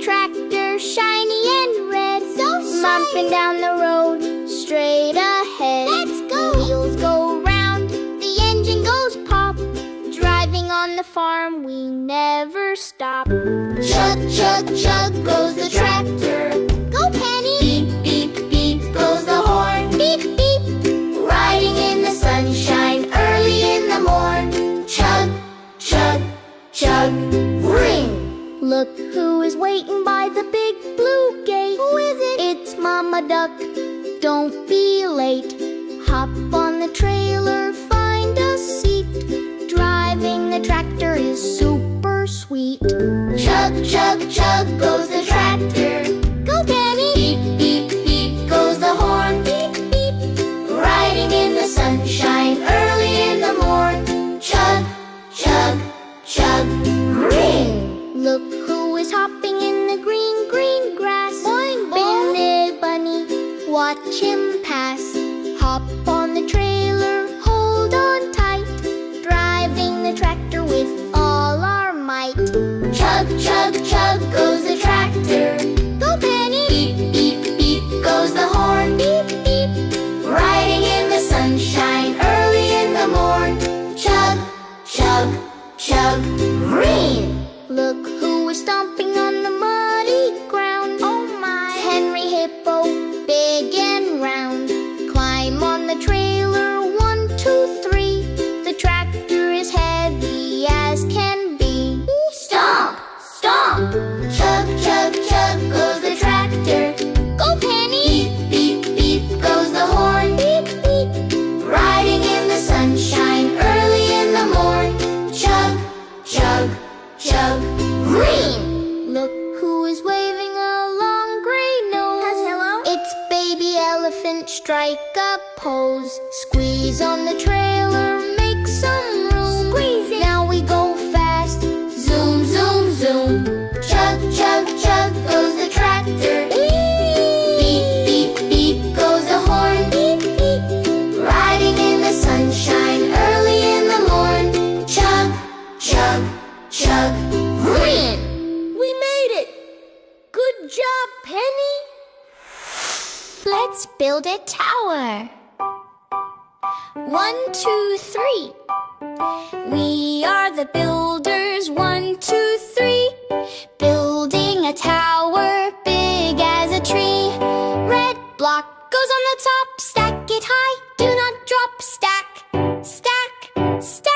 tractor, shiny and red, so bumping down the road, straight ahead. Let's go! The wheels go round, the engine goes pop. Driving on the farm, we never stop. Chug, chug, chug goes the tractor. Go, Penny! Beep, beep, beep goes the horn. Beep, beep. Riding in the sunshine early in the morn. Chug, chug, chug, ring! Look who is waiting by the big blue gate. Who is it? It's Momma Duck. Don't be late. Hop on the trailer, find a seat. Driving the tractor is super sweet. Chug, chug, chug goes the tractor. Go, Penny! Beep, beep, beep goes the horn. Beep, beep. Riding in the sunshine early in the morn. Chug, chug, chug, ring! Look who is hopping in the green, green grass. Boing, boing. Billy Bunny, watch him pass. Hop on the trailer, hold on tight. Driving the tractor with all our might. Chug, chug, chug goes the tractor. Go, Penny! Beep, beep, beep goes the horn. Beep, beep. Riding in the sunshine early in the morn. Chug, chug, chug, ring! Look who is stomping on the muddy ground. Oh my! It's Henry Hippo, big and round. Climb on the trailer, 1, 2, 3. The tractor is heavy as can be. Stomp! Stomp! Chug, chug, chug goes the tractor. Go, Penny! Beep, beep, beep goes the horn. Beep, beep. Riding in the sunshine early in the morn. Chug, chug, chug, green! Look who is waving a long gray nose. Hello? It's baby elephant, strike a pose. Squeeze on the trailer, make some room. Squeeze it! Now we go fast. Zoom, zoom, zoom. Chug, chug, chug goes the tractor. Beep, beep, beep goes the horn. Beep, beep. Riding in the sunshine early in the morn. Chug, chug, chug, green! We made it! Good job, Penny! Let's build a tower. 1, 2, 3. We are the builders. 1, 2, 3. Building a tower big as a tree. Red block goes on the top. Stack it high. Do not drop. Stack, stack, stack.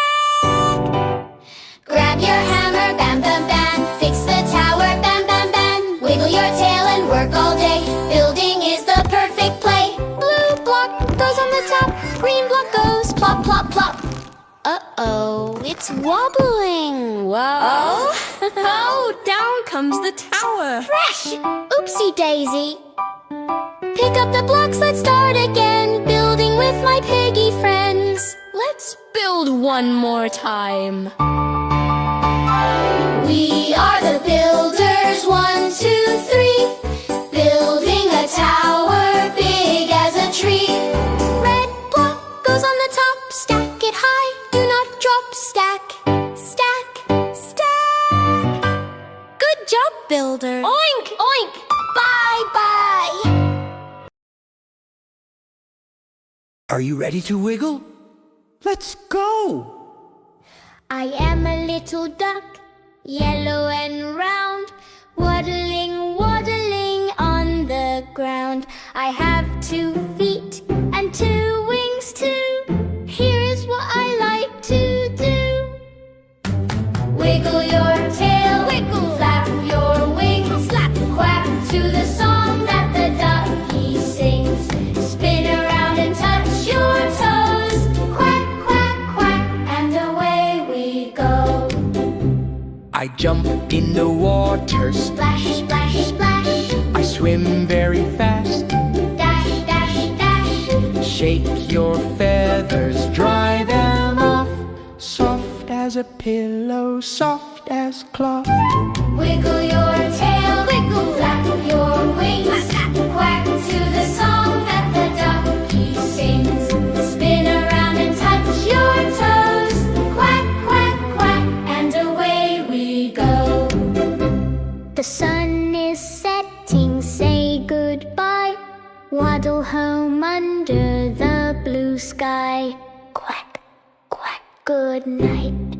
Grab your hammer, bam, bam, bam. Fix the tower, bam, bam, bam. Wiggle your tail and work all day. Building is the perfect play. Blue block goes on the top. Green block goes plop, plop, plop. Uh-oh, it's wobbling. Whoa. Oh, down comes the tower. Crash! Oopsie daisy. Pick up the blocks, let's start again. Building with my piggy friends. Let's build one more time. We are the builders, 1, 2, 3. Building a tower big as a tree. Red block goes on the top. Stack it high, do not drop. Stack, stack, stack. Good job, builder. Oink, oink, bye, bye. Are you ready to wiggle? Let's go! I am a little duck, yellow and round, waddling, waddling on the ground. I have 2 feet and 2 wings too. Here is what I like to do. Wiggle your tail, wiggle, flap your wings, slap, quack to the song that the ducky sings. Spin around and touch your toes, quack, quack, quack, and away we go. I jump in the water, Splash, splash, splash, I swim very fast. dash, dash, dash. Shake your feathers, dry them off. Soft as a pillow, soft as cloth. Wiggle your tail, wiggle, flap your wings, quack to the song that the ducky sings. Spin around and touch your toes, quack, quack, quack, and away we go. The sun is Waddle home under the blue sky. Quack, quack, good night.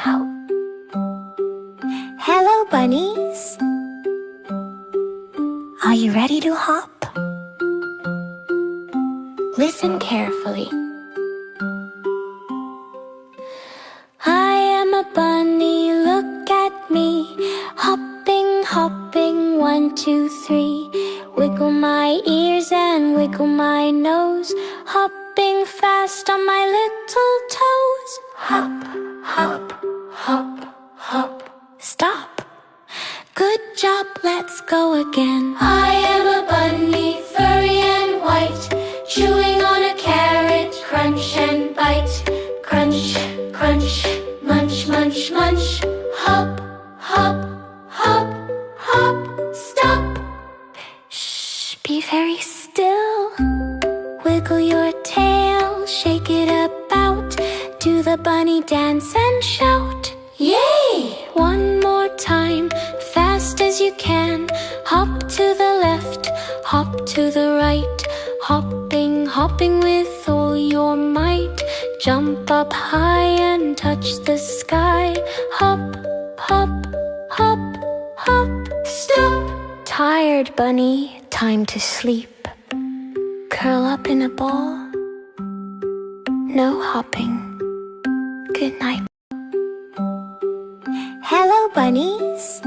Ow. Hello, bunnies. Are you ready to hop? Listen carefully. I am a bunny, look at me. Hopping, hopping, 1, 2, 3. Wiggle my ears and wiggle my nose. Hopping fast on my little toes. Hop, hop, hop, hop. Stop. Good job, let's go again. I am a bunny, furry and white, chewing on a carrot, crunch and bite. Crunch, crunch, munch, munch, munch. Hop, hop, hop, hop. Stop. Shh, be very still. Wiggle your tail, shake it about. Do the bunny dance and shout. Yay! One more time, fast as you can. Hop to the left, hop to the right. Hopping, hopping with all your might. Jump up high and touch the sky. Hop, hop, hop, hop. Stop. Tired bunny, time to sleep. Curl up in a ball. No hopping. Good night. Hello, bunnies.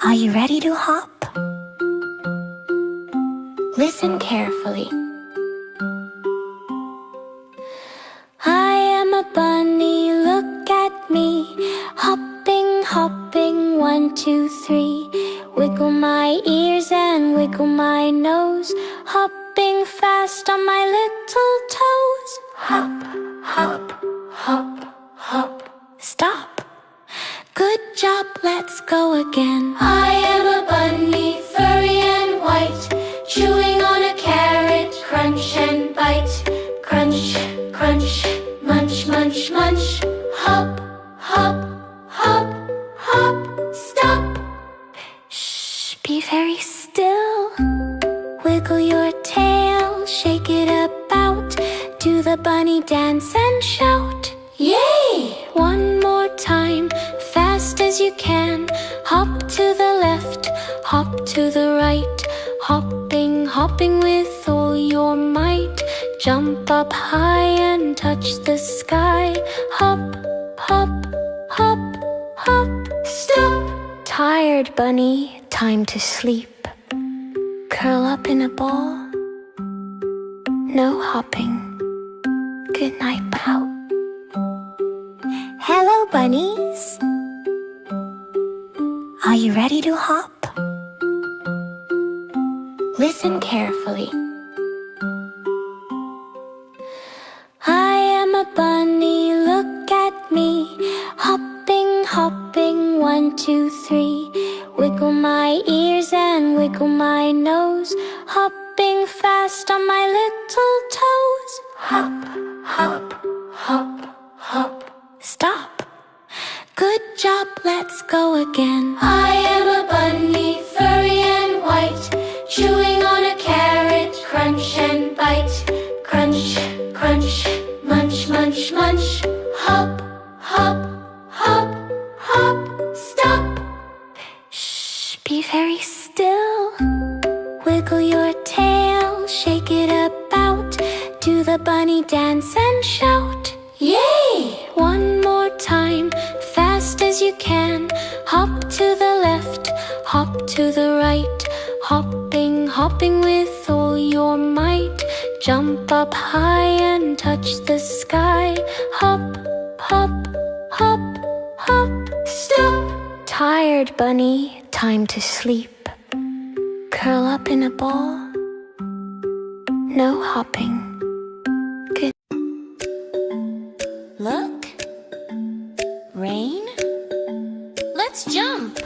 Are you ready to hop? Listen carefully. I am a bunny, look at me. Hopping, hopping, 1, 2, 3. Wiggle my ears and wiggle my nose. Hopping fast on my little toes. Hop, hop, hop, hop. Stop. Good job, let's go again. I am a bunny, furry and white, chewing on a carrot, crunch and bite. Crunch, crunch, munch, munch, munch. Hop, hop, hop, hop. Stop. Shh, be very still. Wiggle your tail, shake it about. Do the bunny dance and shout. Yay! One more time, fast as you can. Hop to the left, hop to the right. Hopping, hopping with all your might. Jump up high and touch the sky. Hop, hop, hop, hop. Stop. Tired bunny, time to sleep. Curl up in a ball. No hopping. Good night, pal. Hello, bunnies. Are you ready to hop? Listen carefully. I am a bunny, look at me. Hopping, hopping, 1, 2, 3. Wiggle my ears and wiggle my nose. Hopping fast on my little toes. Hop, hop, hop, hop. Stop. Good job, let's go again. I am a bunny, furry and white, chewing on a carrot, crunch and bite. Crunch, crunch, munch, munch, munch. Hop, hop, hop, hop. Stop. Shh, be very still. Wiggle your tail, shake it about. Do the bunny dance and shout. Yay! One more time, fast as you can. Hop to the left, hop to the right. Hopping, hopping with all your might. Jump up high and touch the sky. Hop, hop, hop, hop. Stop. Tired bunny, time to sleep. Curl up in a ball. No hopping. Good. Look. Rain. Let's jump.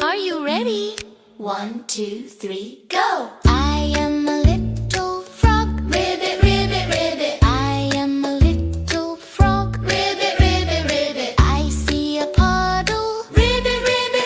Are you ready? 1, 2, 3, go! I am a little frog. Ribbit, ribbit, ribbit. I am a little frog. Ribbit, ribbit, ribbit. I see a puddle. Ribbit, ribbit,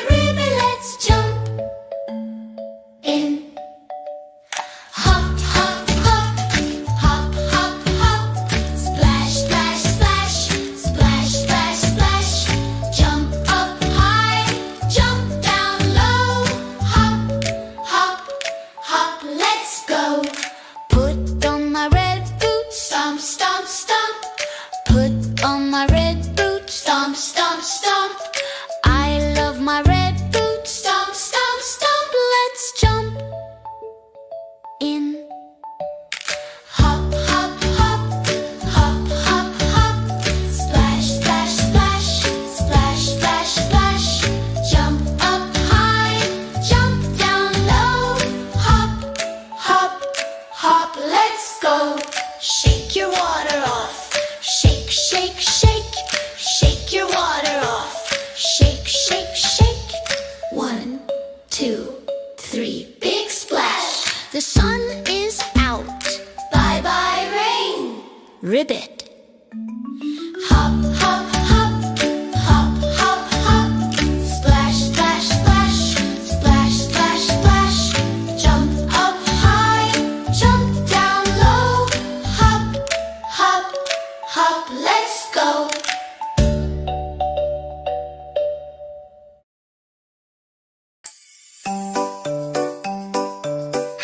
Shake, shake, shake. 1, 2, 3, big splash. The sun is out. Bye bye rain. Ribbit. Hop, hop, hop. Hop, hop, hop. Splash, splash, splash. Splash, splash, splash. Jump up high. Jump down low. Hop, hop, hop. Let's go.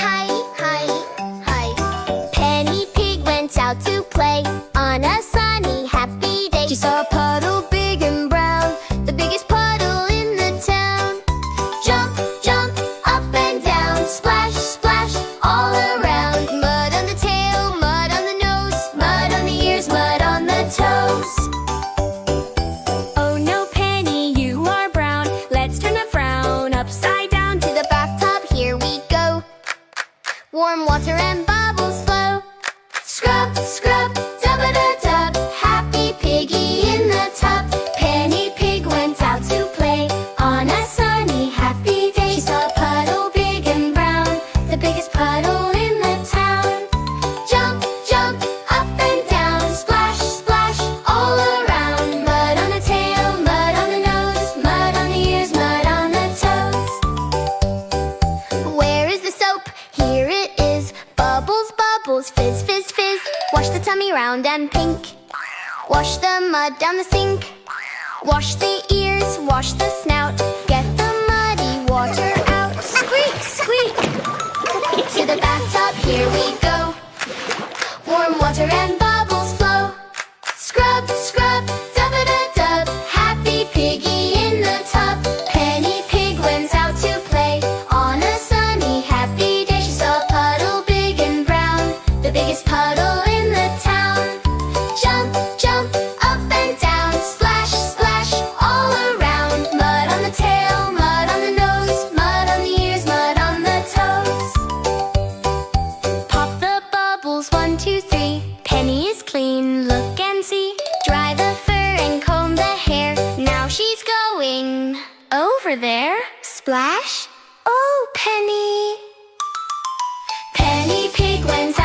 Hi, hi, hi. Penny Pig went out to play on a sunny, happy day. She saw a puddle big and brown, the biggest puddle in the town. Jump, jump, up and down, splash, splash, all around. Mud on the tail, mud on the nose, Mud on the ears, mud on the toes. oh no, Penny, you are brown. Let's turn a frown upside down. To the bathtub, here we go. Warm water and bubbles flow. Scrub, scrub, dub-a-da-dub. Happy Piggy in the tub. Penny Pig went out to play on a sunny, happy day. She saw a puddle big and brown, the biggest puddle in the town. Jump, jump, up and down, splash, splash, all around. Mud on the tail, mud on the nose, mud on the ears, mud on the toes. Where is the soap? Here it is. Bubbles, bubbles, fizz, fizz, fizz. Wash the tummy round and pink. Wash the mud down the sink. Wash the ears, wash the snout. Get the muddy water out. Squeak, squeak. To the bathtub, here we go. Warm water and bubbles flow. Scrub, scrub, dub-a-da-dub. Happy Piggy in the tub. Penny Pig went out to play on a sunny, happy day. She saw a puddle big and brown, the biggest puddle in the town. Jump, jump, up and down, splash, splash, all around. Mud on the tail, mud on the nose, mud on the ears, mud on the toes. Pop the bubbles, 1, 2, 3. Penny is clean, look and see. Dry the fur and comb the hair. Now she's going Over there. splash. Oh, Penny. Penny Pig went